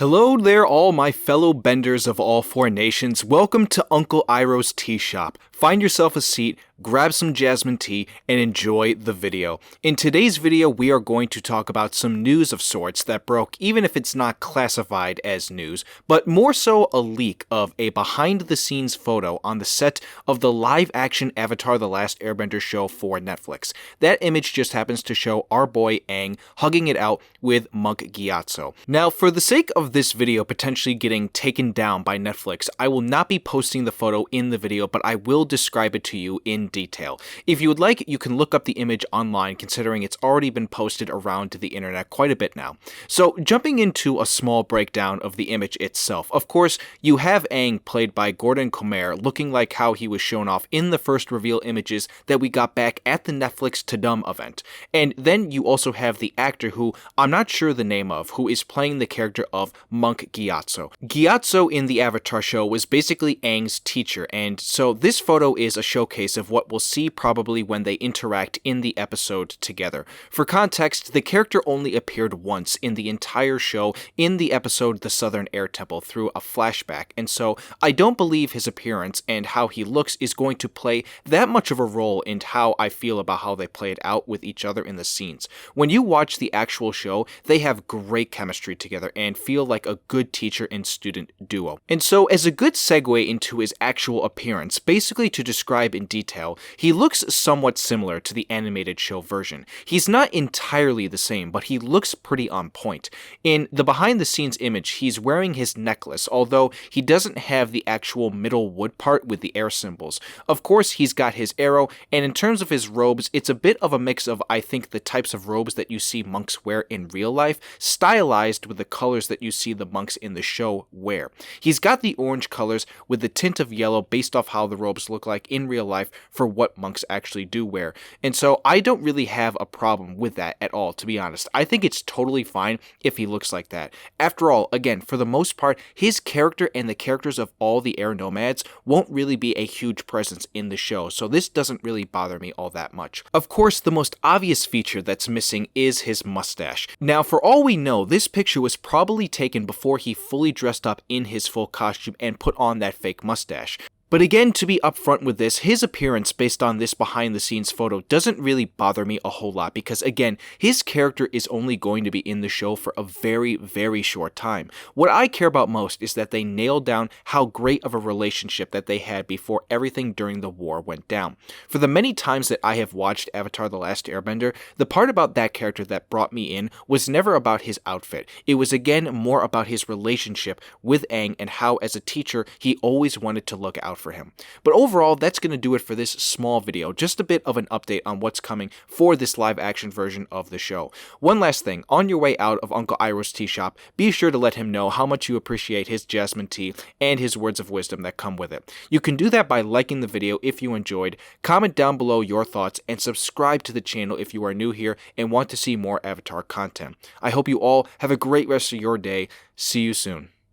Hello there, all my fellow benders of all four nations. Welcome to Uncle Iroh's Tea Shop. Find yourself a seat, grab some jasmine tea, and enjoy the video. In today's video, we are going to talk about some news of sorts that broke, even if it's not classified as news, but more so a leak of a behind-the-scenes photo on the set of the live-action Avatar: The Last Airbender show for Netflix. That image just happens to show our boy Aang hugging it out with Monk Gyatso. Now, for the sake of this video potentially getting taken down by Netflix, I will not be posting the photo in the video, but I will describe it to you in detail. If you would like, you can look up the image online, considering it's already been posted around to the internet quite a bit now. So, jumping into a small breakdown of the image itself, of course, you have Aang, played by Gordon Comer, looking like how he was shown off in the first reveal images that we got back at the Netflix Tudum event. And then you also have the actor who I'm not sure the name of, who is playing the character of Monk Gyatso. Gyatso in the Avatar show was basically Aang's teacher, and so this photo is a showcase of what we'll see probably when they interact in the episode together. For context, the character only appeared once in the entire show in the episode The Southern Air Temple through a flashback, and so I don't believe his appearance and how he looks is going to play that much of a role in how I feel about how they play it out with each other in the scenes. When you watch the actual show, they have great chemistry together and feel like a good teacher and student duo. And so, as a good segue into his actual appearance, basically to describe in detail, he looks somewhat similar to the animated show version. He's not entirely the same, but he looks pretty on point. In the behind-the-scenes image, he's wearing his necklace, although he doesn't have the actual middle wood part with the air symbols. Of course, he's got his arrow, and in terms of his robes, it's a bit of a mix of, I think, the types of robes that you see monks wear in real life, stylized with the colors that you see the monks in the show wear. He's got the orange colors with the tint of yellow based off how the robes look like in real life for what monks actually do wear. And so I don't really have a problem with that at all, to be honest. I think it's totally fine if he looks like that. After all, again, for the most part, his character and the characters of all the air nomads won't really be a huge presence in the show, so this doesn't really bother me all that much. Of course, the most obvious feature that's missing is his mustache. Now, for all we know, this picture was probably taken before he fully dressed up in his full costume and put on that fake mustache. But again, to be upfront with this, his appearance based on this behind-the-scenes photo doesn't really bother me a whole lot because, again, his character is only going to be in the show for a very, very short time. What I care about most is that they nailed down how great of a relationship that they had before everything during the war went down. For the many times that I have watched Avatar: The Last Airbender, the part about that character that brought me in was never about his outfit. It was, again, more about his relationship with Aang and how, as a teacher, he always wanted to look out for him. But overall, that's going to do it for this small video, just a bit of an update on what's coming for this live action version of the show. One last thing, on your way out of Uncle Iroh's tea shop, be sure to let him know how much you appreciate his jasmine tea and his words of wisdom that come with it. You can do that by liking the video if you enjoyed, comment down below your thoughts, and subscribe to the channel if you are new here and want to see more Avatar content. I hope you all have a great rest of your day. See you soon.